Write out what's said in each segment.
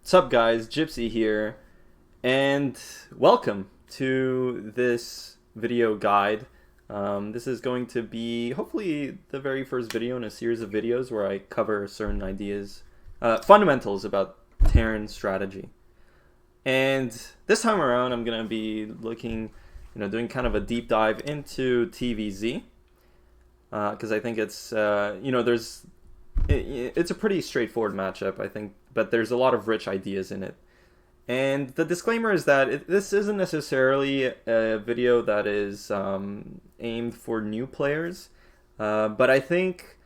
Sup guys, Gypsy here, and welcome to this video guide. This is going to be hopefully the very first video in a series of videos where I cover certain ideas, fundamentals about Terran strategy. And this time around I'm going to be looking, doing kind of a deep dive into TVZ, because I think it's, it's a pretty straightforward matchup, I think, but there's a lot of rich ideas in it. And the disclaimer is that this isn't necessarily a video that is aimed for new players, but I think,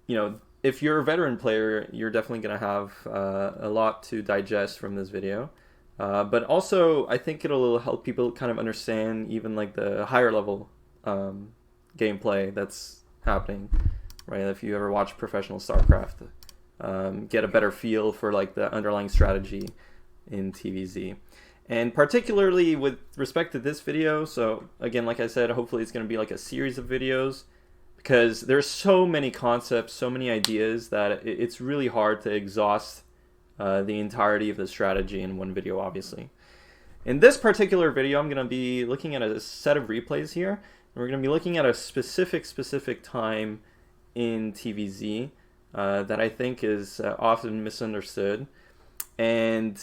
if you're a veteran player, you're definitely going to have a lot to digest from this video. But also, I think it'll help people kind of understand even like the higher level gameplay that's happening, right? If you ever watch professional StarCraft, get a better feel for like the underlying strategy in TVZ. And particularly with respect to this video, so again, like I said, hopefully it's going to be like a series of videos, because there's so many concepts, so many ideas that it's really hard to exhaust the entirety of the strategy in one video, obviously. In this particular video, I'm going to be looking at a set of replays here, and we're going to be looking at a specific time in TVZ that I think is often misunderstood. And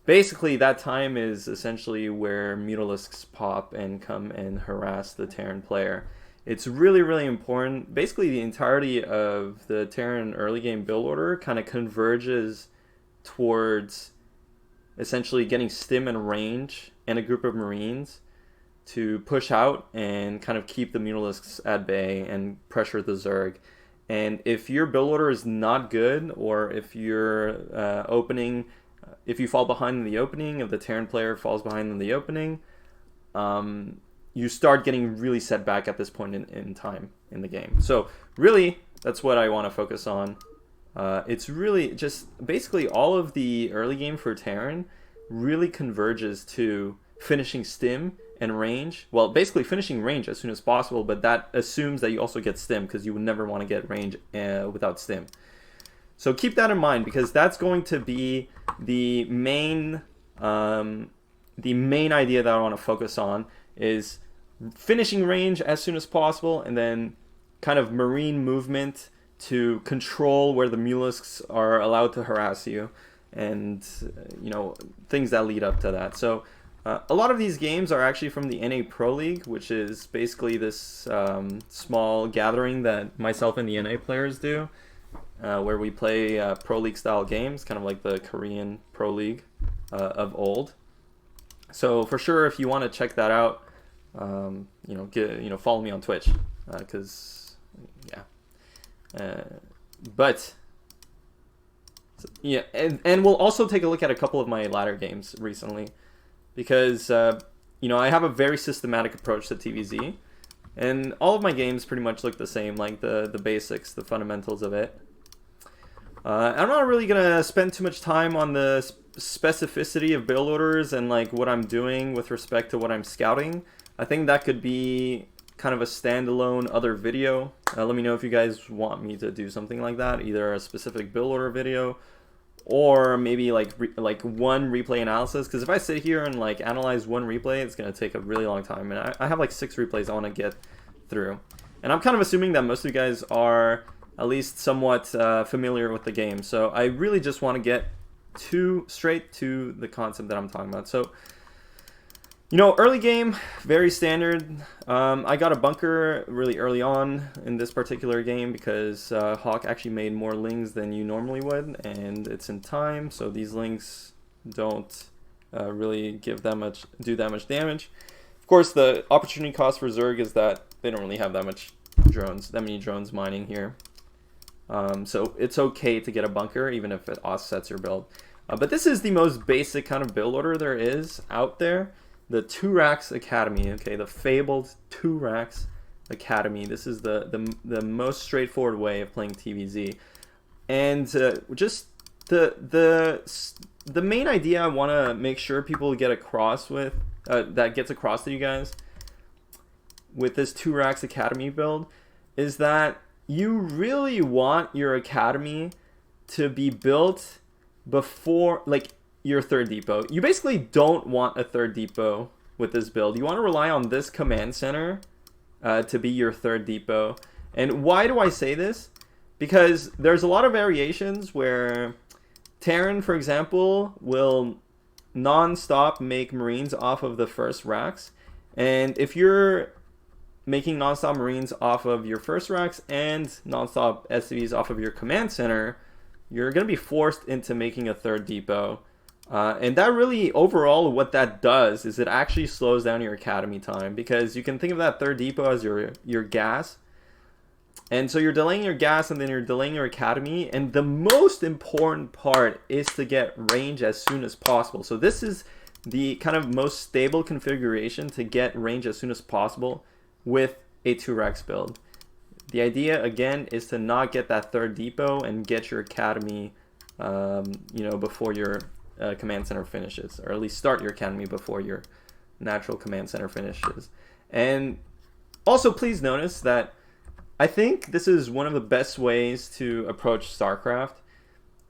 basically that time is essentially where mutalisks pop and come and harass the Terran player. It's really important. Basically the entirety of the Terran early game build order kind of converges towards essentially getting stim and range and a group of marines to push out and kind of keep the mutalisks at bay and pressure the Zerg. And if your build order is not good, or if you're if you fall behind in the opening, if the Terran player falls behind in the opening, you start getting really set back at this point in time in the game. So really, that's what I want to focus on. It's really just basically all of the early game for Terran really converges to finishing stim and range. Well, basically finishing range as soon as possible, but that assumes that you also get stim, because you would never want to get range without stim. So keep that in mind, because that's going to be the main idea that I want to focus on, is finishing range as soon as possible, and then kind of marine movement to control where the mutalisks are allowed to harass you, and things that lead up to that. So a lot of these games are actually from the NA Pro League, which is basically this small gathering that myself and the NA players do, where we play Pro League style games, kind of like the Korean Pro League of old. So for sure, if you want to check that out, follow me on Twitch, because and we'll also take a look at a couple of my ladder games recently, because I have a very systematic approach to TVZ, and all of my games pretty much look the same, like the basics, the fundamentals of it. I'm not really gonna spend too much time on the specificity of build orders and like what I'm doing with respect to what I'm scouting. I think that could be kind of a standalone other video. Let me know if you guys want me to do something like that, either a specific build order video, or maybe like one replay analysis, because if I sit here and like analyze one replay, it's going to take a really long time, and I have like 6 replays I want to get through, and I'm kind of assuming that most of you guys are at least somewhat familiar with the game, so I really just want to get straight to the concept that I'm talking about. So early game, very standard. I got a bunker really early on in this particular game, because Hawk actually made more lings than you normally would, and it's in time, so these lings don't really do that much damage. Of course, the opportunity cost for Zerg is that they don't really have that many drones mining here. So it's okay to get a bunker, even if it offsets your build. But this is the most basic kind of build order there is out there. The 2 Racks Academy, okay, the fabled 2 Racks Academy. This is the most straightforward way of playing TVZ, and just the main idea I want to make sure people get across with, that gets across to you guys with this 2 Racks Academy build, is that you really want your academy to be built before, like, your third depot. You basically don't want a third depot with this build. You want to rely on this command center to be your third depot. And why do I say this? Because there's a lot of variations where Terran, for example, will non-stop make Marines off of the first racks. And if you're making non-stop Marines off of your first racks and non-stop SCVs off of your command center, you're going to be forced into making a third depot. And that really, overall, what that does is it actually slows down your academy time, because you can think of that third depot as your gas. And so you're delaying your gas and then you're delaying your academy. And the most important part is to get range as soon as possible. So this is the kind of most stable configuration to get range as soon as possible with a 2-Rex build. The idea, again, is to not get that third depot and get your academy, before your command center finishes, or at least start your academy before your natural command center finishes. And also, please notice that I think this is one of the best ways to approach StarCraft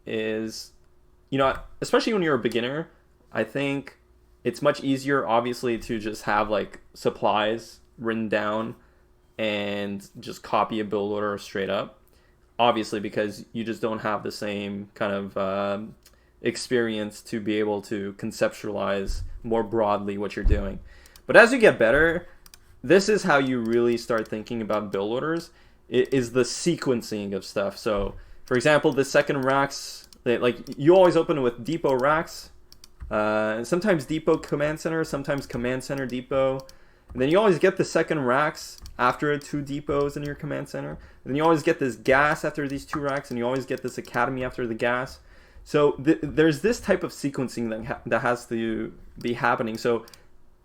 is, especially when you're a beginner, I think it's much easier, obviously, to just have like supplies written down and just copy a build order straight up. Obviously, because you just don't have the same kind of experience to be able to conceptualize more broadly what you're doing. But as you get better, this is how you really start thinking about build orders. It is the sequencing of stuff. So, for example, the second racks, you always open with depot racks. Sometimes depot command center, sometimes command center depot. And then you always get the second racks after 2 depots in your command center. And then you always get this gas after these 2 racks, and you always get this academy after the gas. So there's this type of sequencing that has to be happening. So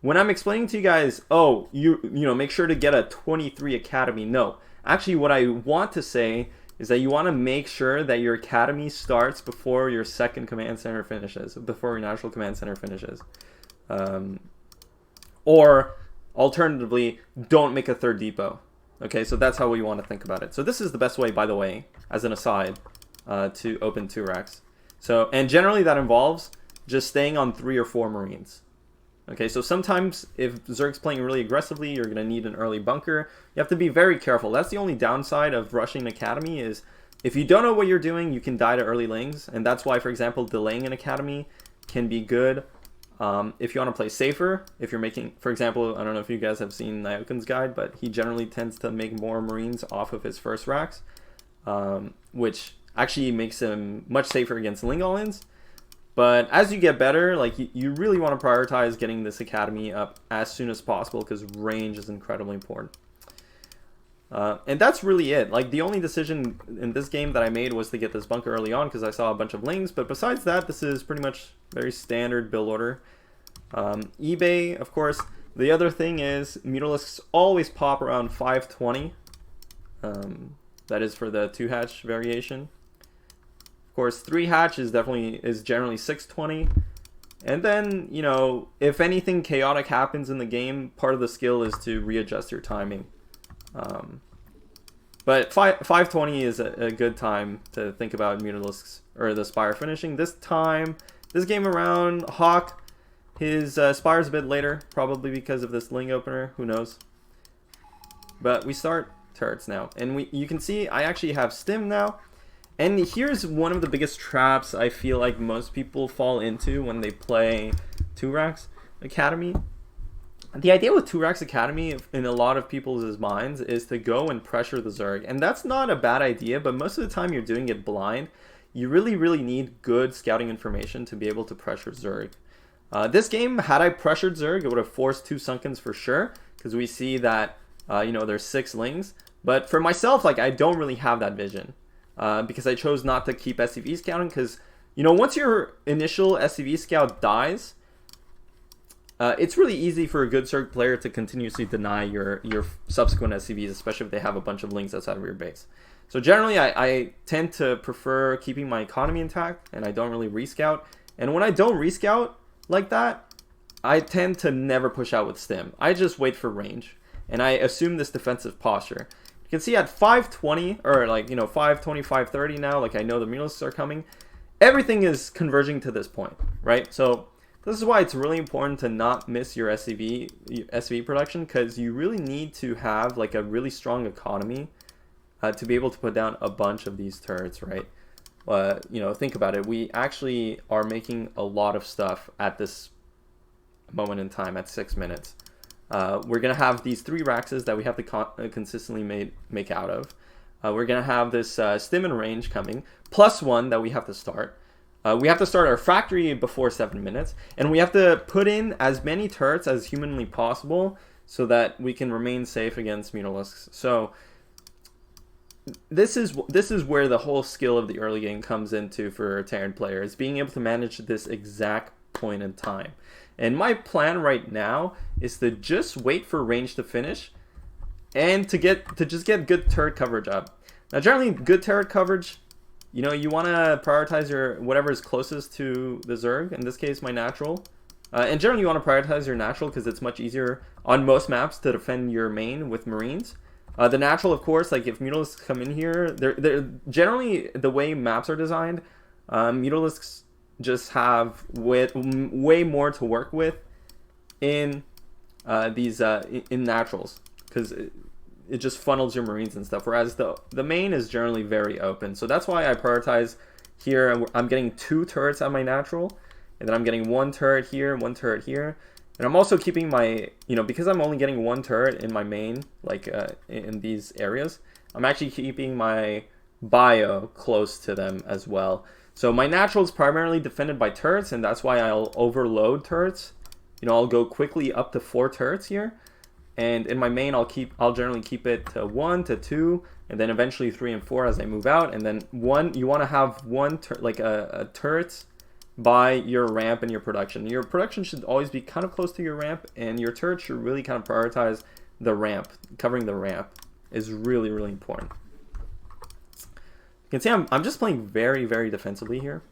when I'm explaining to you guys, make sure to get a 23 academy. No, actually what I want to say is that you want to make sure that your academy starts before your second command center finishes, before your natural command center finishes. Or alternatively, don't make a third depot. Okay, so that's how we want to think about it. So this is the best way, by the way, as an aside, to open 2 racks. So, and generally that involves just staying on 3 or 4 Marines. Okay, so sometimes if Zerg's playing really aggressively, you're going to need an early bunker. You have to be very careful. That's the only downside of rushing an academy, is if you don't know what you're doing, you can die to early lings. And that's why, for example, delaying an academy can be good if you want to play safer. If you're making, for example, I don't know if you guys have seen Nyokin's guide, but he generally tends to make more Marines off of his first racks, which actually makes him much safer against ling all-ins. But as you get better, you really want to prioritize getting this academy up as soon as possible, because range is incredibly important. And that's really it. The only decision in this game that I made was to get this bunker early on because I saw a bunch of lings. But besides that, this is pretty much very standard build order. eBay, of course. The other thing is mutalisks always pop around 520. That is for the 2-hatch variation. Of course, 3-hatch is generally 620. And then, if anything chaotic happens in the game, part of the skill is to readjust your timing. But 520 is a good time to think about mutalisks or the Spire finishing. This game around, Hawk, his Spire's a bit later, probably because of this ling opener. Who knows? But we start turrets now, and you can see I actually have stim now. And here's one of the biggest traps I feel like most people fall into when they play 2-Racks Academy. The idea with 2-Racks Academy in a lot of people's minds is to go and pressure the Zerg. And that's not a bad idea, but most of the time you're doing it blind. You really, really need good scouting information to be able to pressure Zerg. This game, had I pressured Zerg, it would have forced 2 Sunkens for sure, because we see that, there's 6 lings. But for myself, I don't really have that vision. Because I chose not to keep SCV scouting, because, once your initial SCV scout dies, it's really easy for a good Zerg player to continuously deny your subsequent SCVs, especially if they have a bunch of links outside of your base. So generally, I tend to prefer keeping my economy intact, and I don't really rescout. And when I don't rescout like that, I tend to never push out with stim. I just wait for range, and I assume this defensive posture. You can see at 520, or 520, 530 now, I know the mutalisks are coming. everything is converging to this point, right? So this is why it's really important to not miss your SCV production, because you really need to have like a really strong economy to be able to put down a bunch of these turrets, right? You know, think about it. We actually are making a lot of stuff at this moment in time at 6 minutes. We're gonna have these 3 Raxes that we have to consistently make out of. We're gonna have this stim and range coming, +1 that we have to start. We have to start our factory before 7 minutes, and we have to put in as many turrets as humanly possible so that we can remain safe against mutalisks. So this is where the whole skill of the early game comes into for Terran players, being able to manage this exact point in time. And my plan right now is to just wait for range to finish and to just get good turret coverage up. Now, generally, good turret coverage, you know, you want to prioritize your whatever is closest to the Zerg. In this case, my natural. And generally, you want to prioritize your natural because it's much easier on most maps to defend your main with Marines. The natural, of course, like if mutalisks come in here, they're generally the way maps are designed. Mutalisks just have way more to work with in these in naturals, because it just funnels your Marines and stuff, whereas the main is generally very open. So that's why I prioritize here. I'm getting 2 turrets on my natural, and then I'm getting 1 turret here, 1 turret here, and I'm also keeping my, you know, because I'm only getting 1 turret in my main, like in these areas, I'm actually keeping my bio close to them as well. So my natural is primarily defended by turrets, and that's why I'll overload turrets. You know, I'll go quickly up to 4 turrets here, and in my main I'll generally keep it to 1 to 2, and then eventually 3 and 4 as I move out. And then you want to have like a turret by your ramp and your production. Your production should always be kind of close to your ramp, and your turret should really kind of prioritize the ramp. Covering the ramp is really, really important. You can see I'm just playing very, very defensively here.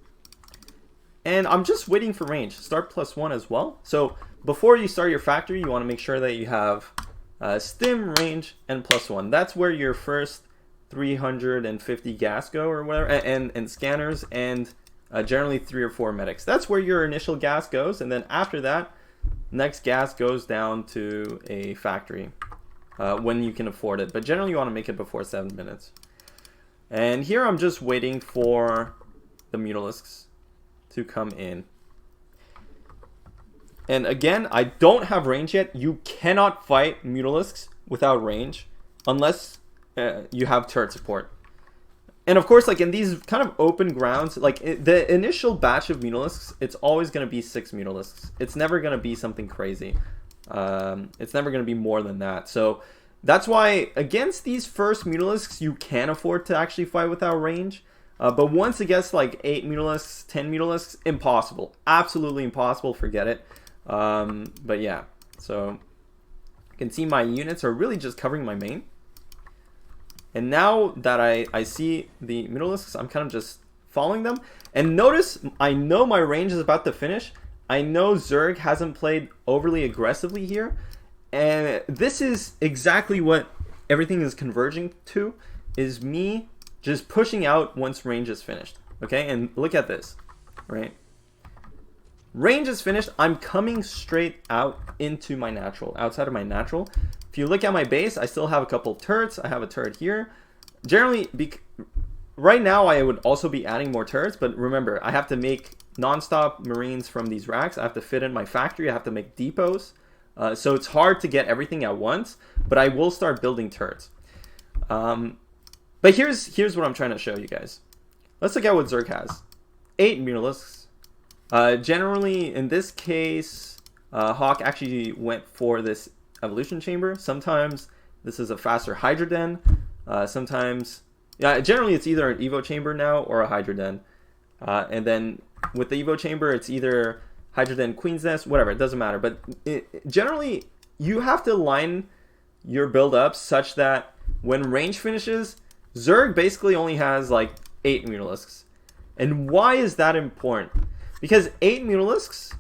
And I'm just waiting for range. Start +1 as well. So before you start your factory, you want to make sure that you have stim, range, and +1. That's where your first 350 gas go or whatever, and scanners, and generally 3 or 4 medics. That's where your initial gas goes, and then after that, next gas goes down to a factory when you can afford it. But generally you want to make it before 7 minutes. And here I'm just waiting for the mutalisks to come in. And again, I don't have range yet. You cannot fight mutalisks without range unless you have turret support. And of course, like in these kind of open grounds, like the initial batch of mutalisks, it's always going to be 6 mutalisks. It's never going to be something crazy. It's never going to be more than that. So that's why against these first mutalisks, you can afford to actually fight without range. But once it gets like 8 mutalisks, 10 mutalisks, impossible. Absolutely impossible. Forget it. But yeah, so you can see my units are really just covering my main. And now that I see the mutalisks, I'm kind of just following them. And notice, I know my range is about to finish. I know Zerg hasn't played overly aggressively here. And this is exactly what everything is converging to, is me just pushing out once range is finished. Okay, and look at this, right? Range is finished. I'm coming straight out into my natural, outside of my natural. If you look at my base, I still have a couple of turrets. I have a turret here. Generally, right now I would also be adding more turrets, but remember, I have to make non-stop Marines from these racks. I have to fit in my factory. I have to make depots. So it's hard to get everything at once, but I will start building turrets. But here's what I'm trying to show you guys. Let's look at what Zerg has. 8 mutalisks. Generally, in this case, Hawk actually went for this evolution chamber. Sometimes this is a faster Hydra Den. Sometimes, generally it's either an Evo chamber now or a Hydra Den. And then with the Evo chamber, it's either Hydra Den, Queen's Nest, whatever, it doesn't matter. But generally, you have to line your build up such that when range finishes, Zerg basically only has like 8 mutalisks. And why is that important? Because 8 mutalisks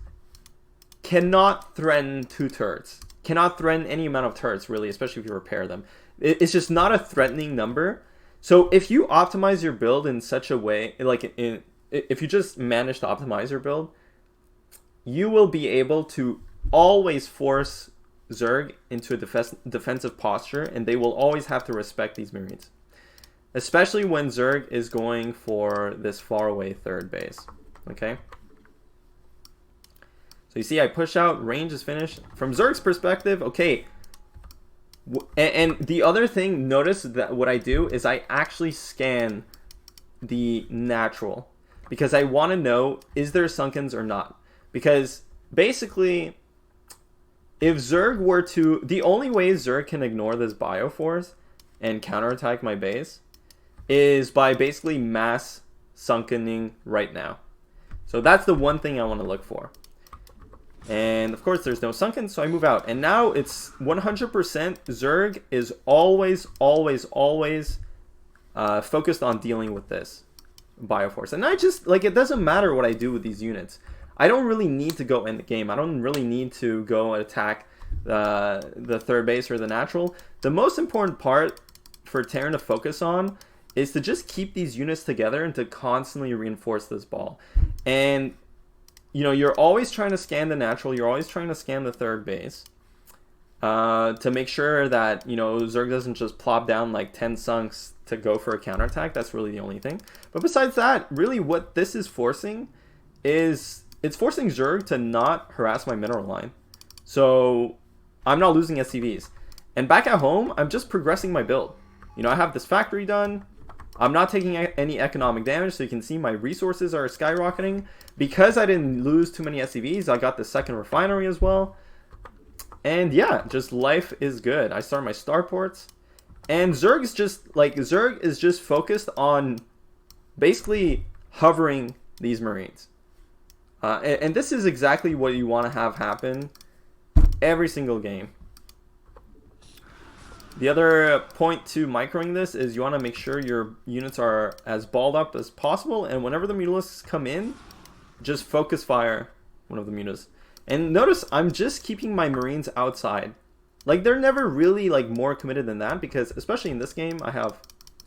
cannot threaten 2 turrets. Cannot threaten any amount of turrets, really, especially if you repair them. It's just not a threatening number. So if you optimize your build in such a way, like if if you just manage to optimize your build, you will be able to always force Zerg into a defensive posture, and they will always have to respect these Marines. Especially when Zerg is going for this faraway third base. Okay? So you see I push out, range is finished. From Zerg's perspective, okay. And the other thing, notice that what I do is I actually scan the natural. Because I want to know, is there Sunkens or not? Because basically, if Zerg were to... The only way Zerg can ignore this Bioforce and counterattack my base is by basically mass sunkening right now. So that's the one thing I want to look for. And of course there's no sunken, so I move out. And now it's 100% Zerg is always focused on dealing with this Bioforce. And I just, like, it doesn't matter what I do with these units. I don't really need to go end the game. I don't really need to go attack the third base or the natural. The most important part for Terran to focus on is to just keep these units together and to constantly reinforce this ball. And, you know, you're always trying to scan the natural. You're always trying to scan the third base to make sure that, you know, Zerg doesn't just plop down like 10 sunks to go for a counterattack. That's really the only thing. But besides that, really what this is forcing is... It's forcing Zerg to not harass my mineral line. So I'm not losing SCVs. And back at home, I'm just progressing my build. You know, I have this factory done. I'm not taking any economic damage, so you can see my resources are skyrocketing. Because I didn't lose too many SCVs, I got the second refinery as well. And yeah, just life is good. I start my starports. And Zerg is just focused on basically hovering these Marines. And this is exactly what you want to have happen every single game. The other point to microing this is you want to make sure your units are as balled up as possible, and whenever the mutalisks come in, just focus fire one of the mutas. And notice I'm just keeping my Marines outside. Like, they're never really like more committed than that, because especially in this game I have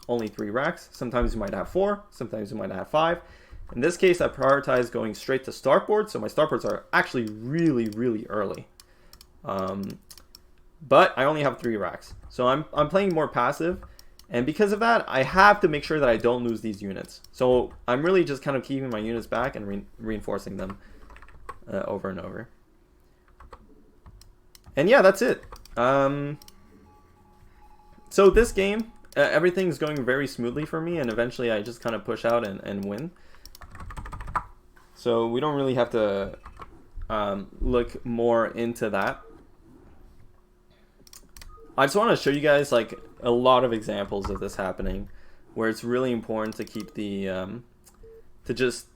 only 3 racks. Sometimes you might have 4, sometimes you might have 5. In this case, I prioritize going straight to starport, so my starports are actually really early. But I only have 3 racks, so I'm playing more passive, and because of that, I have to make sure that I don't lose these units. So I'm really just kind of keeping my units back and reinforcing them over and over. And yeah, that's it. So this game, everything's going very smoothly for me, and eventually I just kind of push out and win. So we don't really have to look more into that. I just want to show you guys like a lot of examples of this happening, where it's really important to keep the to just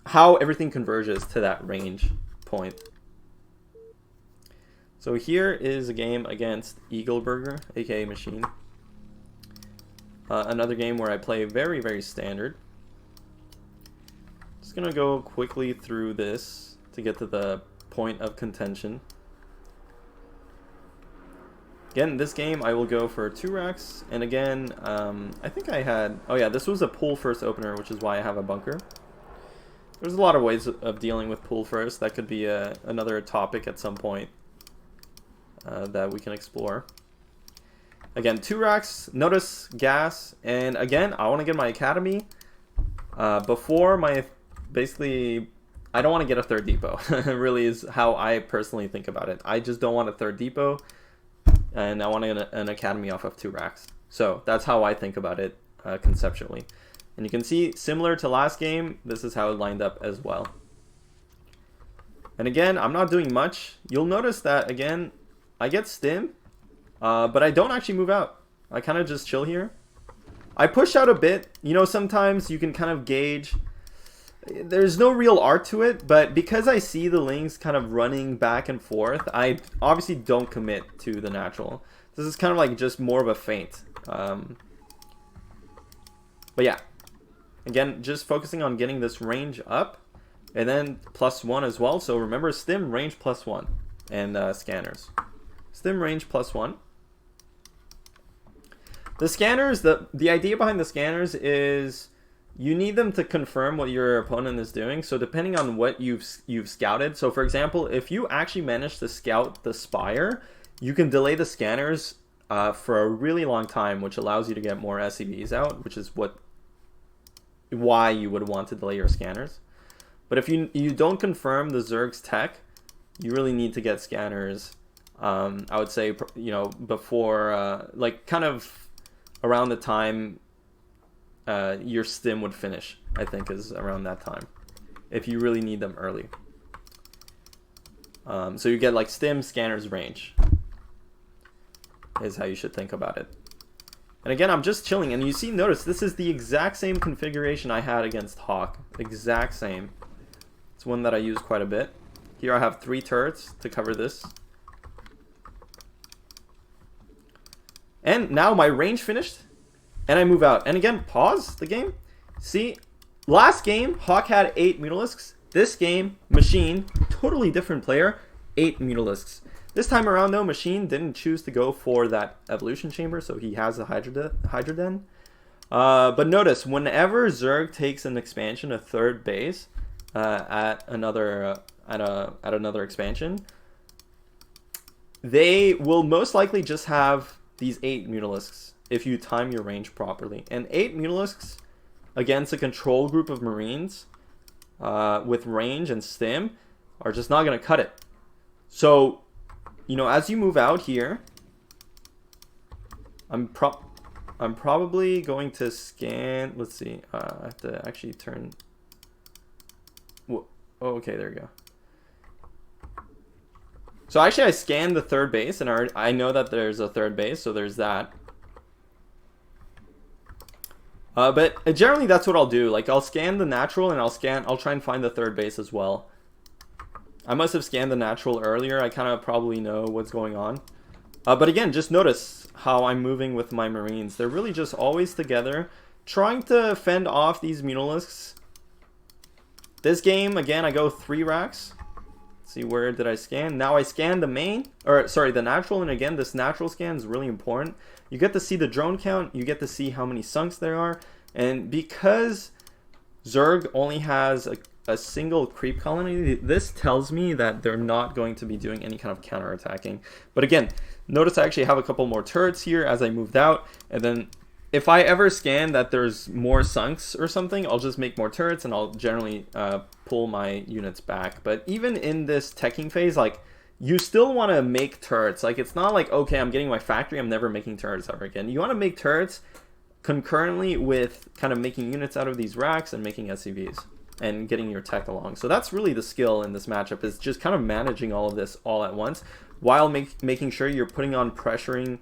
how everything converges to that range point. So here is a game against Eagleburger, aka Machine. Another game where I play very standard. Just gonna go quickly through this to get to the point of contention. Again, this game I will go for 2 racks, and again, I think I had... Oh yeah, this was a pool first opener, which is why I have a bunker. There's a lot of ways of dealing with pool first. That could be another topic at some point that we can explore. Again, 2 racks, notice gas, and again, I want to get my academy before my... Basically, I don't want to get a 3rd depot. It really is how I personally think about it. I just don't want a 3rd depot. And I want an academy off of 2 racks. So that's how I think about it conceptually. And you can see, similar to last game, this is how it lined up as well. And again, I'm not doing much. You'll notice that, again, I get stim, but I don't actually move out. I kind of just chill here. I push out a bit. You know, sometimes you can kind of gauge... There's no real art to it, but because I see the links kind of running back and forth, I obviously don't commit to the natural. This is kind of like just more of a feint. But yeah, again, just focusing on getting this range up, and then +1 as well. So remember, stim, range +1, and scanners. Stim, range +1. The scanners, the idea behind the scanners is... you need them to confirm what your opponent is doing. So depending on what you've scouted. So for example, if you actually manage to scout the Spire, you can delay the scanners for a really long time, which allows you to get more SCVs out, which is why you would want to delay your scanners. But if you don't confirm the Zerg's tech, you really need to get scanners. I would say, you know, before like kind of around the time your stim would finish, I think is around that time, if you really need them early. So you get like stim, scanners, range is how you should think about it. And again, I'm just chilling, and you see, notice this is the exact same configuration I had against Hawk. Exact same. It's one that I use quite a bit. Here I have 3 turrets to cover this. And now my range finished, and I move out. And again, pause the game. See, last game, Hawk had 8 mutalisks. This game, Machine, totally different player, 8 mutalisks. This time around, though, Machine didn't choose to go for that evolution chamber, so he has a Hydra Den. But notice, whenever Zerg takes an expansion, a third base, at another expansion, they will most likely just have these 8 mutalisks if you time your range properly. And 8 mutalisks against a control group of Marines with range and stim are just not going to cut it. So, you know, as you move out here, I'm probably going to scan. Let's see. I have to actually turn. Whoa. Oh, okay, there we go. So actually, I scanned the third base, and I know that there's a third base, so there's that. But generally, that's what I'll do. Like, I'll scan the natural, and I'll try and find the third base as well. I must have scanned the natural earlier. I kind of probably know what's going on. But again, just notice how I'm moving with my Marines. They're really just always together, trying to fend off these mutalisks. This game, again, I go 3 racks. Let's see, where did I scan? Now I scan the main, or sorry, the natural. And again, this natural scan is really important. You get to see the drone count. You get to see how many sunks there are. And because Zerg only has a single creep colony, this tells me that they're not going to be doing any kind of counterattacking. But again, notice I actually have a couple more turrets here as I moved out, and then if I ever scan that there's more sunks or something, I'll just make more turrets, and I'll generally pull my units back. But even in this teching phase, like, you still want to make turrets. Like, it's not like, okay, I'm getting my factory, I'm never making turrets ever again. You want to make turrets concurrently with kind of making units out of these racks and making SCVs and getting your tech along. So that's really the skill in this matchup, is just kind of managing all of this all at once while making sure you're putting on pressuring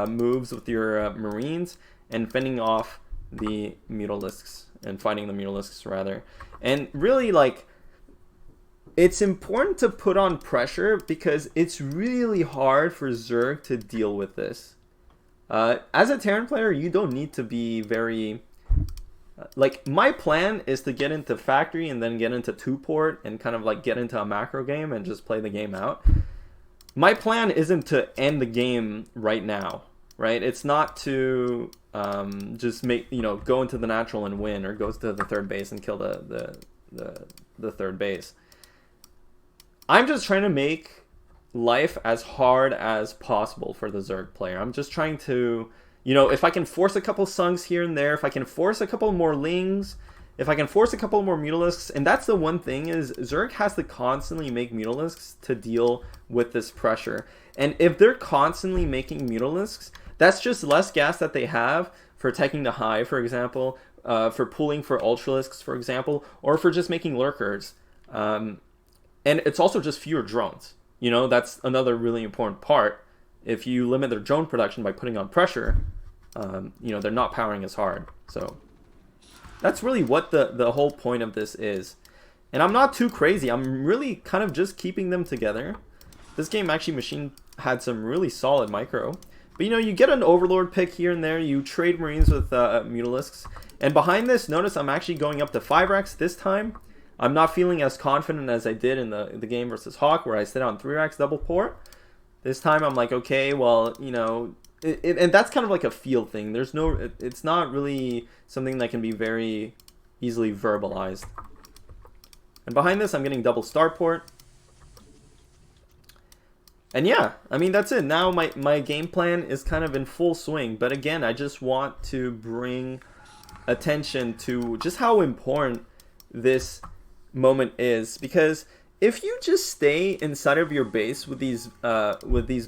moves with your Marines and fending off the mutalisks and fighting the mutalisks rather. And really, like, it's important to put on pressure because it's really hard for Zerg to deal with this. As a Terran player, you don't need to be very... like, my plan is to get into factory and then get into 2-port and kind of like get into a macro game and just play the game out. My plan isn't to end the game right now, right? It's not to just make, you know, go into the natural and win, or go to the third base and kill the third base. I'm just trying to make life as hard as possible for the Zerg player. I'm just trying to... You know, if I can force a couple sunks here and there, if I can force a couple more lings, if I can force a couple more mutalisks, and that's the one thing, is Zerg has to constantly make mutalisks to deal with this pressure. And if they're constantly making mutalisks, that's just less gas that they have for taking the high, for example, for pulling for ultralisks, for example, or for just making lurkers. And it's also just fewer drones. You know, that's another really important part. If you limit their drone production by putting on pressure, you know, they're not powering as hard. So that's really what the whole point of this is. And I'm not too crazy. I'm really kind of just keeping them together. This game, actually, Machine had some really solid micro. But, you know, you get an Overlord pick here and there. You trade Marines with mutalisks. And behind this, notice I'm actually going up to 5 racks this time. I'm not feeling as confident as I did in the game versus Hawk, where I sit on 3 racks double port. This time I'm like, okay, well, you know, and that's kind of like a feel thing. There's no, it's not really something that can be very easily verbalized. And behind this, I'm getting double starport. And yeah, I mean, that's it. Now my game plan is kind of in full swing. But again, I just want to bring attention to just how important this moment is. Because if you just stay inside of your base with these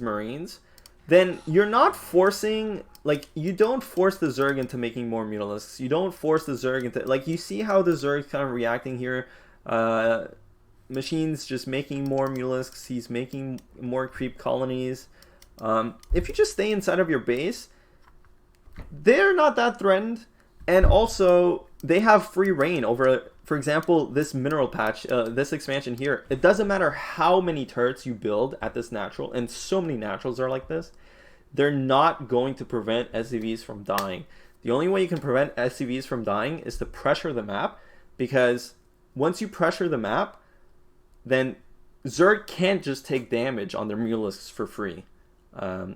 Marines, then you're not forcing, like, you don't force the Zerg into making more mutalisks. You don't force the Zerg into, like, you see how the Zerg's kind of reacting here. Machine's just making more mutalisks. He's making more creep colonies. If you just stay inside of your base, they're not that threatened. And also, they have free reign over, for example, this mineral patch, this expansion here. It doesn't matter how many turrets you build at this natural, and so many naturals are like this, they're not going to prevent SCVs from dying. The only way you can prevent SCVs from dying is to pressure the map, because once you pressure the map, then Zerg can't just take damage on their mutalisks for free.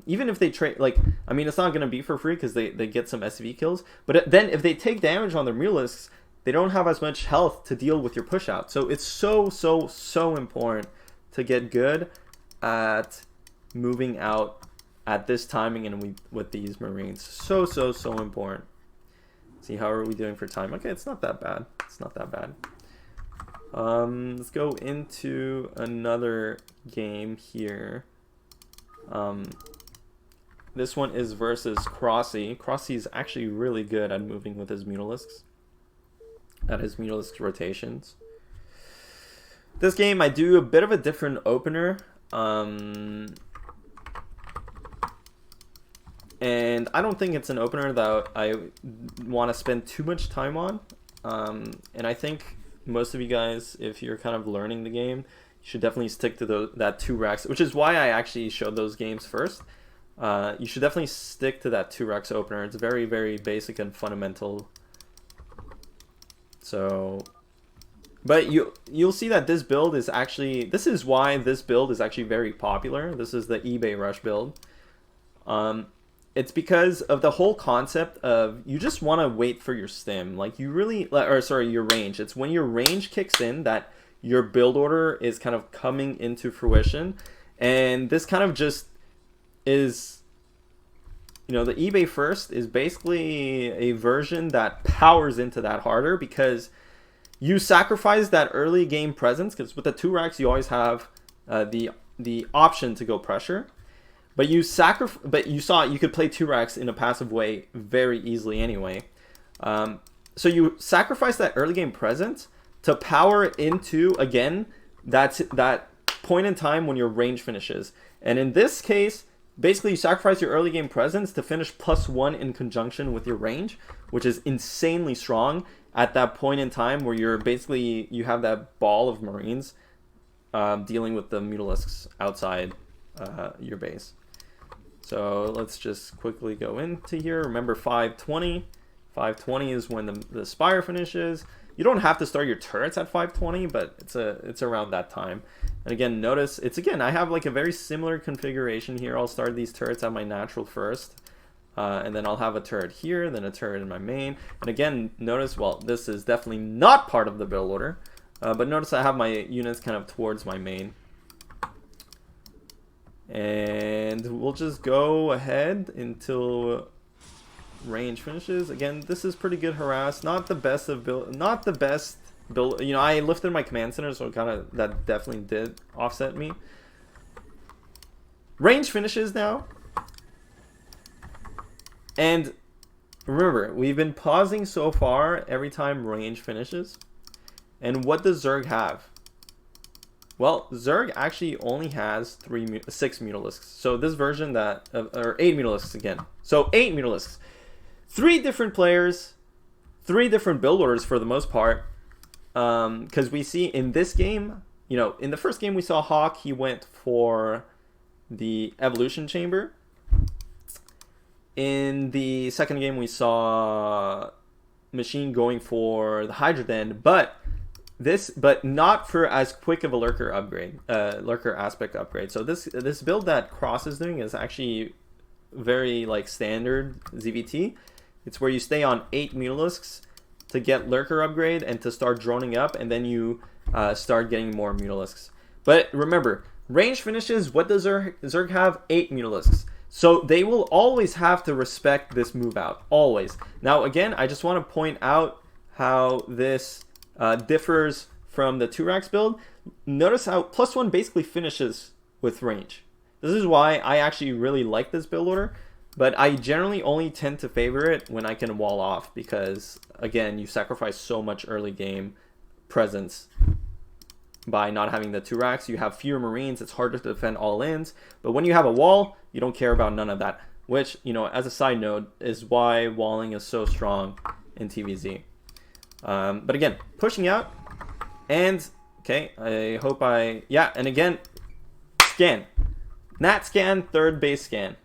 Even if they trade, like, I mean, it's not going to be for free because they get some SCV kills. But then if they take damage on their mutalisks, they don't have as much health to deal with your push out. So it's so important to get good at moving out at this timing and with these Marines. So important. See, how are we doing for time? Okay, it's not that bad. It's not that bad. Let's go into another game here. This one is versus Crossy. Crossy is actually really good at moving with his mutalisks, at his mutalisk rotations. This game, I do a bit of a different opener. And I don't think it's an opener that I want to spend too much time on. And I think most of you guys, if you're kind of learning the game, you should definitely stick to that 2 Rex, which is why I actually showed those games first. You should definitely stick to that 2 Rex opener. It's very basic and fundamental. So, but you'll see that this build is actually, this is why this build is actually very popular. This is the eBay rush build. It's because of the whole concept of you just want to wait for your stim. Like, you really, or sorry, your range. It's when your range kicks in that your build order is kind of coming into fruition. And this kind of just is, you know, the eBay first is basically a version that powers into that harder, because you sacrifice that early game presence, because with the 2 racks you always have the option to go pressure. But you saw you could play 2 racks in a passive way very easily anyway. So you sacrifice that early game presence to power into, again, that point in time when your range finishes. And in this case, basically you sacrifice your early game presence to finish +1 in conjunction with your range, which is insanely strong at that point in time where you're basically, you have that ball of Marines dealing with the mutalisks outside your base. So let's just quickly go into here. Remember 520. 520 is when the Spire finishes. You don't have to start your turrets at 520, but it's around that time. And again, notice, I have like a very similar configuration here. I'll start these turrets at my natural first. And then I'll have a turret here, then a turret in my main. And again, notice, well, this is definitely not part of the build order. But notice I have my units kind of towards my main. And we'll just go ahead until range finishes. Again, this is pretty good harass. Not the best build. You know, I lifted my command center, so that definitely did offset me. Range finishes now. And remember, we've been pausing so far every time range finishes. And what does Zerg have? Well, Zerg actually only has 6 mutalisks. So this version or 8 mutalisks again. So 8 mutalisks. 3 different players, 3 different build orders for the most part. Because we see in this game, you know, in the first game we saw Hawk, he went for the evolution chamber. In the second game we saw Machine going for the Hydra Den, but not for as quick of a lurker aspect upgrade. So this build that Cross is doing is actually very like standard ZVT. It's where you stay on 8 mutalisks to get lurker upgrade and to start droning up, and then you start getting more mutalisks. But remember, range finishes, what does Zerg have? 8 mutalisks. So they will always have to respect this move out, always. Now again, I just want to point out how this differs from the 2-Rax build. Notice how +1 basically finishes with range. This is why I actually really like this build order, but I generally only tend to favor it when I can wall off, because again, you sacrifice so much early game presence by not having the 2-Rax. You have fewer Marines, it's harder to defend all-ins, but when you have a wall, you don't care about none of that, which, you know, as a side note, is why walling is so strong in TVZ. But again, pushing out, and, okay, I hope yeah, and again, scan. Nat scan, third base scan.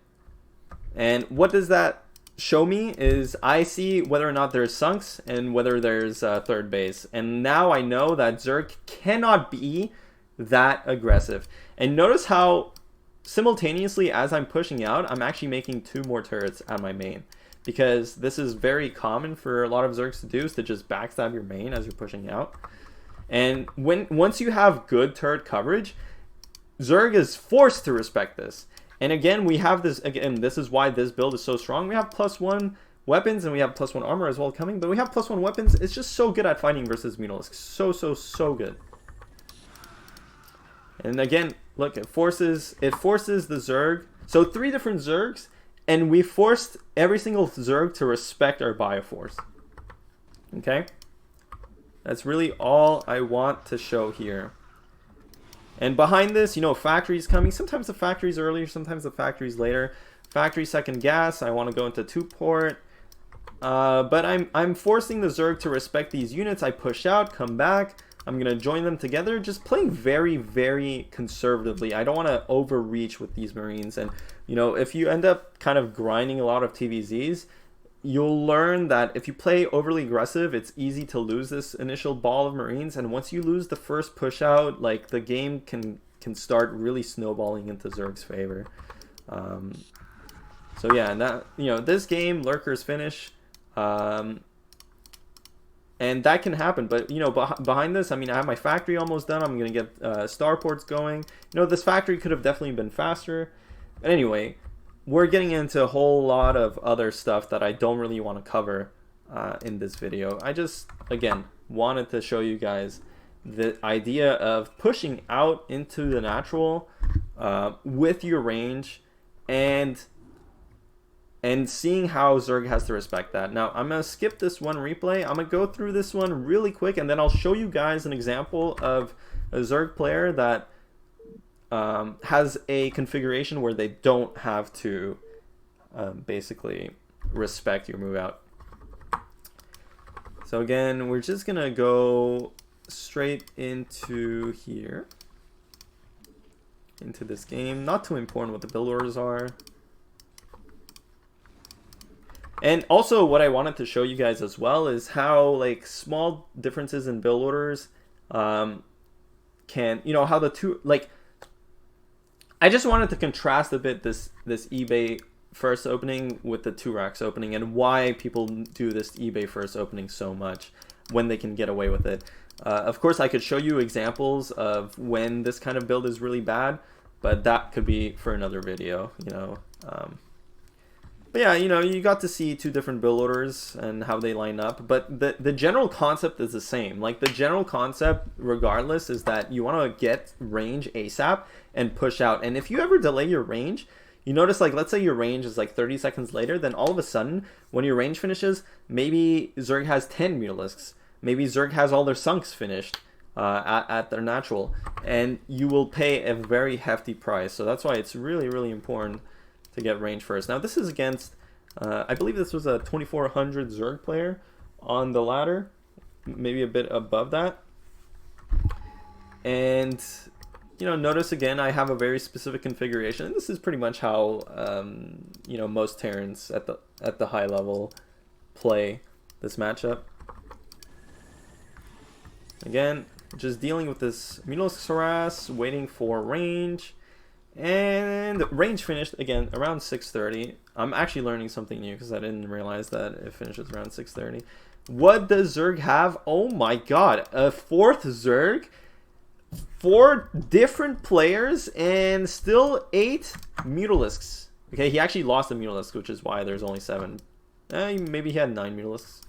And what does that show me is I see whether or not there's sunks and whether there's third base. And now I know that Zerg cannot be that aggressive. And notice how simultaneously as I'm pushing out, I'm actually making 2 more turrets at my main. Because this is very common for a lot of Zergs to do, is to just backstab your main as you're pushing out. And once you have good turret coverage, Zerg is forced to respect this. And again, we have this, again, this is why this build is so strong. We have +1 weapons and we have +1 armor as well coming, but we have +1 weapons. It's just so good at fighting versus mutalisks. So good. And again, look, it forces the Zerg. So 3 different Zergs, and we forced every single Zerg to respect our Bioforce. Okay? That's really all I want to show here. And behind this, you know, factories coming. Sometimes the factories earlier, sometimes the factories later. Factory second gas. I want to go into 2-port. But I'm forcing the Zerg to respect these units. I push out, come back. I'm going to join them together. Just playing very, very conservatively. I don't want to overreach with these Marines. And, you know, if you end up kind of grinding a lot of TVZs, you'll learn that if you play overly aggressive, it's easy to lose this initial ball of Marines, and once you lose the first push out, like, the game can start really snowballing into Zerg's favor. So yeah, and that, you know, this game, lurkers finish, and that can happen. But, you know, behind this, I mean, I have my factory almost done. I'm gonna get starports going. You know, this factory could have definitely been faster. But anyway, we're getting into a whole lot of other stuff that I don't really want to cover in this video. I just, again, wanted to show you guys the idea of pushing out into the natural with your range and seeing how Zerg has to respect that. Now, I'm going to skip this one replay. I'm going to go through this one really quick, and then I'll show you guys an example of a Zerg player that has a configuration where they don't have to basically respect your move out. So again, we're just gonna go straight into here, into this game. Not too important what the build orders are. And also what I wanted to show you guys as well is how, like, small differences in build orders can, you know, how the two, like, I just wanted to contrast a bit this eBay first opening with the 2-Rax opening, and why people do this eBay first opening so much when they can get away with it. Of course, I could show you examples of when this kind of build is really bad, but that could be for another video, you know. But yeah, you know, you got to see 2 different build orders and how they line up, but the general concept is the same. Like, the general concept, regardless, is that you want to get range ASAP and push out. And if you ever delay your range, you notice, like, let's say your range is like 30 seconds later, then all of a sudden, when your range finishes, maybe Zerg has 10 mutalisks. Maybe Zerg has all their sunks finished at their natural, and you will pay a very hefty price. So that's why it's really, really important to get range first. Now this is against, I believe this was a 2400 Zerg player on the ladder, maybe a bit above that. And, you know, notice again, I have a very specific configuration. And this is pretty much how, you know, most Terrans at the high level play this matchup. Again, just dealing with this mutalisks harass, waiting for range. And range finished, again, around 6:30. I'm actually learning something new because I didn't realize that it finishes around 6:30. What does Zerg have? Oh my god, a 4th Zerg? 4 different players and still 8 mutalisks. Okay, he actually lost the mutalisk, which is why there's only 7. Maybe he had 9 mutalisks.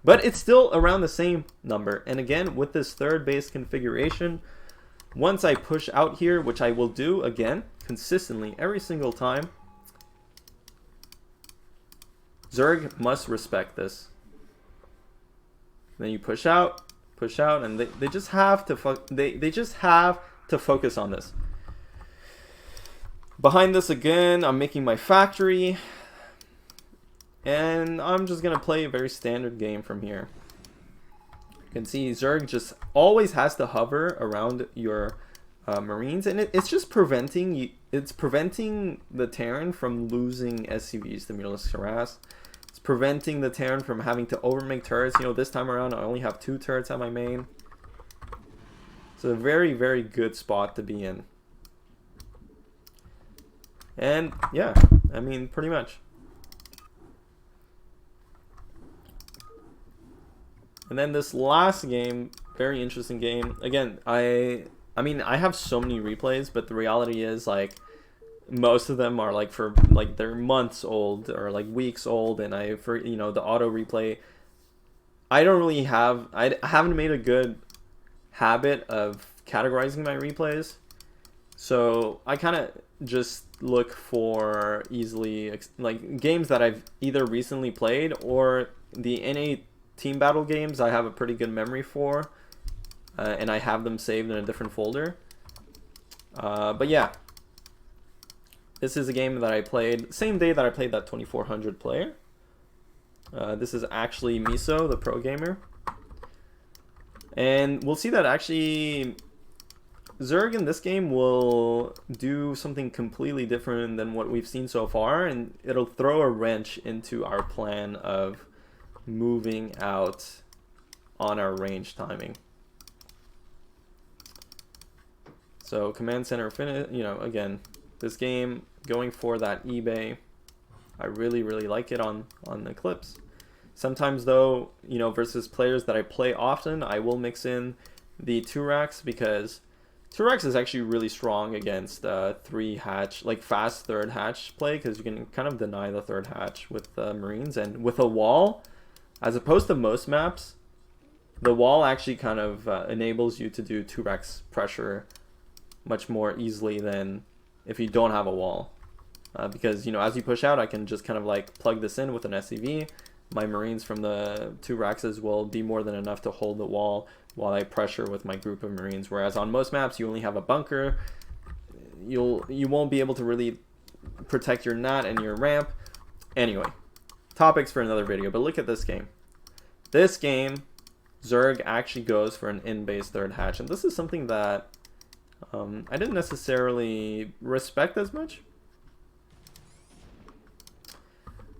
But it's still around the same number. And again, with this 3rd base configuration, once I push out here, which I will do again consistently every single time, Zerg must respect this. Then you push out, and they just have to they just have to focus on this. Behind this again, I'm making my factory, and I'm just gonna play a very standard game from here. You can see Zerg just always has to hover around your Marines, and it's just preventing you. It's preventing the Terran from losing SCVs to Mutalisk Harass. It's preventing the Terran from having to overmake turrets. You know, this time around I only have 2 turrets at my main. It's a very, very good spot to be in. And yeah, I mean, pretty much. And then this last game, very interesting game. Again, I mean, I have so many replays, but the reality is, like, most of them are like they're months old or like weeks old, and you know, the auto replay, I haven't made a good habit of categorizing my replays. So I kind of just look for easily like games that I've either recently played or the NA team battle games I have a pretty good memory for, and I have them saved in a different folder. But yeah, this is a game that I played same day that I played that 2400 player. This is actually Miso, the pro gamer, and we'll see that actually Zerg in this game will do something completely different than what we've seen so far, and it'll throw a wrench into our plan of moving out on our range timing. So command center finish, you know, again, this game going for that eBay, I really like it on Eclipse. Sometimes though, you know, versus players that I play often, I will mix in the 2-racks, because 2-racks is actually really strong against 3-hatch, like fast 3rd hatch play, because you can kind of deny the 3rd hatch with Marines, and with a wall, as opposed to most maps, the wall actually kind of enables you to do 2-racks pressure much more easily than if you don't have a wall. Because, you know, as you push out, I can just kind of like plug this in with an SCV. My Marines from the 2-racks will be more than enough to hold the wall while I pressure with my group of Marines. Whereas on most maps, you only have a bunker. You won't be able to really protect your NAT and your ramp. Anyway, topics for another video, but look at this game. This game, Zerg actually goes for an in-base 3rd hatch, and this is something that I didn't necessarily respect as much.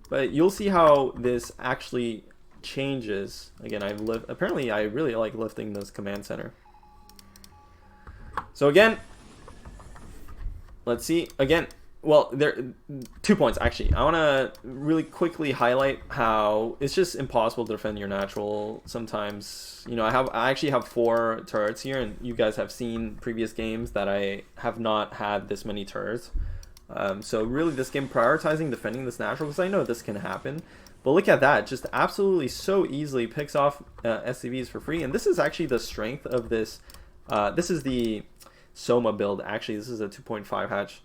But you'll see how this actually changes. Again, apparently I really like lifting this command center. So again, let's see. Again, well, there 2 points actually. I want to really quickly highlight how it's just impossible to defend your natural sometimes. You know, I actually have 4 turrets here, and you guys have seen previous games that I have not had this many turrets. So really this game prioritizing defending this natural, because I know this can happen. But look at that, just absolutely so easily picks off SCVs for free. And this is actually the strength of this. This is the Soma build. Actually, this is a 2.5 hatch,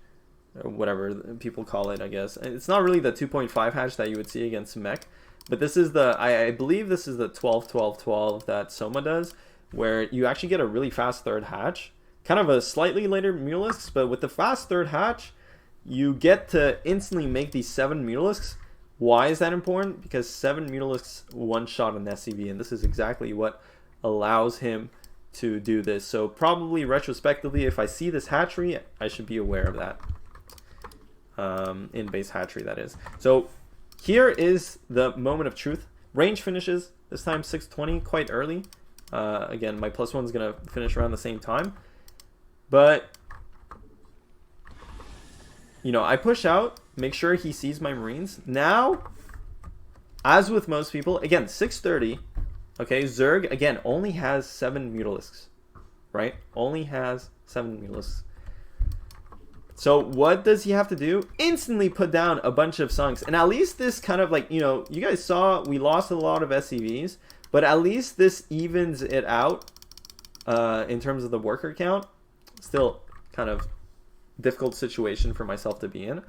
or whatever people call it, I guess. It's not really the 2.5 hatch that you would see against mech, but this is the, I believe this is the 12-12-12 that Soma does, where you actually get a really fast 3rd hatch. Kind of a slightly later mutalisks, but with the fast 3rd hatch, you get to instantly make these 7 mutalisks. Why is that important? Because 7 mutalisks one-shot an SCV, and this is exactly what allows him to do this. So probably retrospectively, if I see this hatchery, I should be aware of that. In-base hatchery, that is. So here is the moment of truth. Range finishes, this time 620, quite early. Again, my +1 is going to finish around the same time. But you know, I push out, make sure he sees my Marines. Now, as with most people, again, 630. Okay, Zerg, again, only has 7 mutalisks, right? Only has 7 mutalisks. So what does he have to do? Instantly put down a bunch of sunks. And at least this kind of like, you know, you guys saw we lost a lot of SCVs, but at least this evens it out in terms of the worker count. Still kind of difficult situation for myself to be in.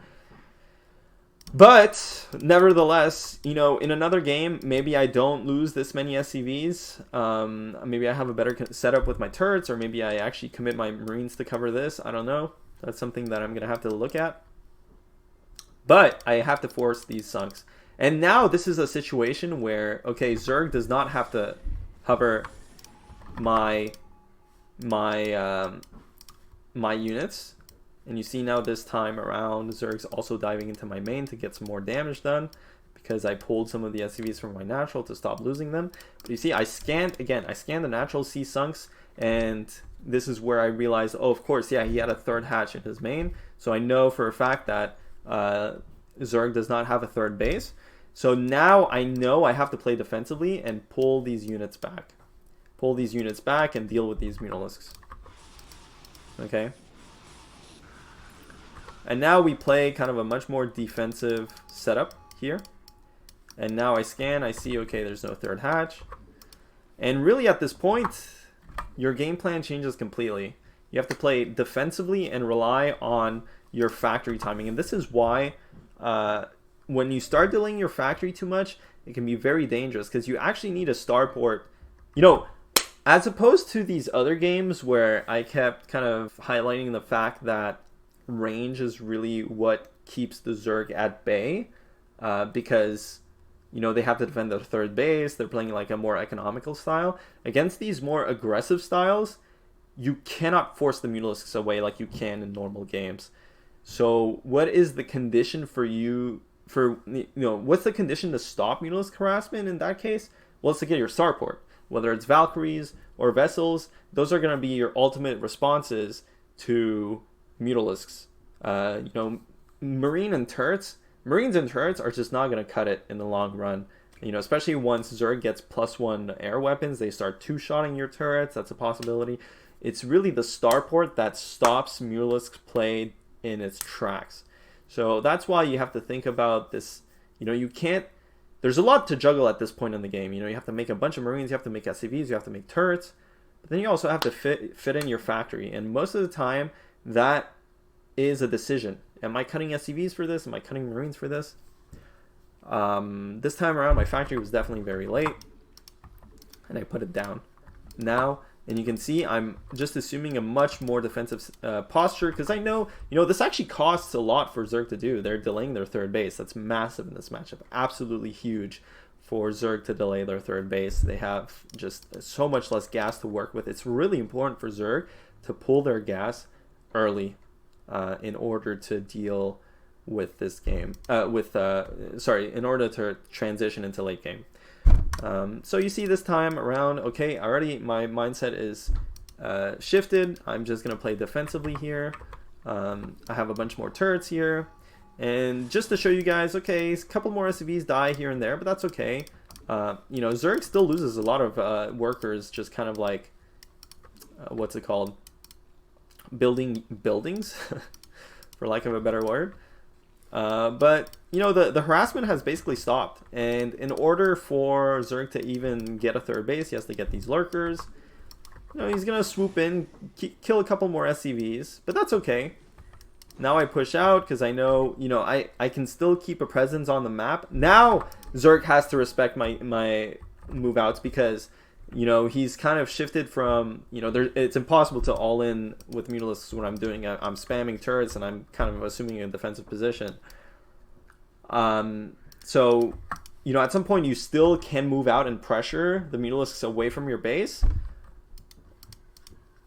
But nevertheless, you know, in another game, maybe I don't lose this many SCVs. Maybe I have a better setup with my turrets, or maybe I actually commit my Marines to cover this. I don't know. That's something that I'm going to have to look at. But I have to force these sunks. And now this is a situation where, okay, Zerg does not have to hover my units. And you see now this time around, Zerg's also diving into my main to get some more damage done, because I pulled some of the SCVs from my natural to stop losing them. But you see, I scanned the natural, see sunks, and this is where I realized, oh, of course, yeah, he had a 3rd hatch in his main. So I know for a fact that Zerg does not have a 3rd base. So now I know I have to play defensively and pull these units back. Pull these units back and deal with these mutalisks. Okay? And now we play kind of a much more defensive setup here. And now I scan, I see, okay, there's no 3rd hatch. And really at this point, your game plan changes completely. You have to play defensively and rely on your factory timing. And this is why when you start delaying your factory too much, it can be very dangerous, because you actually need a starport. You know, as opposed to these other games where I kept kind of highlighting the fact that range is really what keeps the Zerg at bay, because, you know, they have to defend their 3rd base. They're playing like a more economical style. Against these more aggressive styles, you cannot force the mutalisks away like you can in normal games. So what is the condition for you, what's the condition to stop mutalisk harassment in that case? Well, it's to get your starport. Whether it's Valkyries or Vessels, those are going to be your ultimate responses to mutalisks. You know, Marines and turrets are just not going to cut it in the long run. You know, especially once Zerg gets +1 air weapons, they start 2-shotting your turrets. That's a possibility. It's really the starport that stops mutalisks play in its tracks. So that's why you have to think about this. You know, you can't. There's a lot to juggle at this point in the game. You know, you have to make a bunch of Marines, you have to make SCVs, you have to make turrets, but then you also have to fit in your factory. And most of the time, that is a decision. Am I cutting SCVs for this? Am I cutting Marines for this? This time around, my factory was definitely very late, and I put it down now. And you can see I'm just assuming a much more defensive posture, because I know, you know, this actually costs a lot for Zerg to do. They're delaying their 3rd base. That's massive in this matchup. Absolutely huge for Zerg to delay their 3rd base. They have just so much less gas to work with. It's really important for Zerg to pull their gas early in order to deal with this game. In order to transition into late game. So you see this time around, okay, already my mindset is shifted. I'm just going to play defensively here. I have a bunch more turrets here. And just to show you guys, okay, a couple more SCVs die here and there, but that's okay. You know, Zerg still loses a lot of workers, just kind of like, what's it called? Building buildings, for lack of a better word. But, you know, the harassment has basically stopped. And in order for Zerg to even get a 3rd base, he has to get these lurkers. You know, he's going to swoop in, kill a couple more SCVs, but that's okay. Now I push out because I know, you know, I can still keep a presence on the map. Now Zerg has to respect my move outs, because, you know, he's kind of shifted from, you know, it's impossible to all in with mutalisks when I'm doing it. I'm spamming turrets and I'm kind of assuming a defensive position. So, you know, at some point you still can move out and pressure the mutalisks away from your base.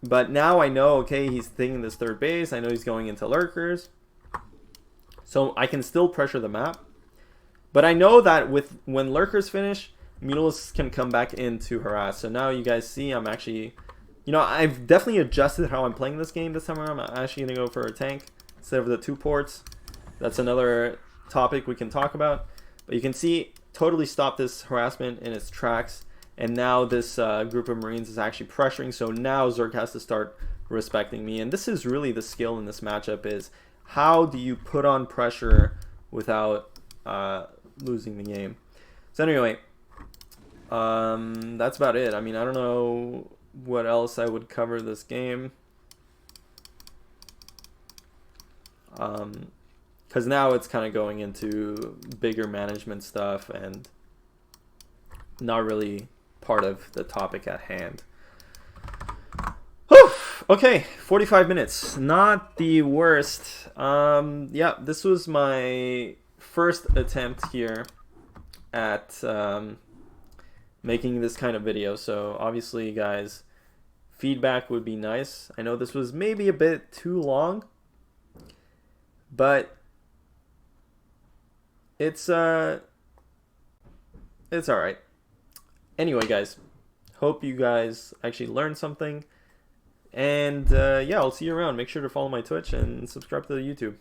But now I know, okay, he's taking this 3rd base. I know he's going into lurkers. So I can still pressure the map. But I know that when lurkers finish, mutalisks can come back in to harass. So now you guys see I'm actually, you know, I've definitely adjusted how I'm playing this game this time around. I'm actually going to go for a tank instead of the 2 ports. That's another topic we can talk about. But you can see, totally stop this harassment in its tracks. And now this group of Marines is actually pressuring. So now Zerg has to start respecting me. And this is really the skill in this matchup, is how do you put on pressure without losing the game. So anyway, that's about it. I mean, I don't know what else I would cover this game. Because now it's kind of going into bigger management stuff and not really part of the topic at hand. Whew! Okay, 45 minutes. Not the worst. Yeah, this was my first attempt here at making this kind of video. So obviously, guys, feedback would be nice. I know this was maybe a bit too long, but it's all right. Anyway, guys, hope you guys actually learned something. And yeah, I'll see you around. Make sure to follow my Twitch and subscribe to the YouTube.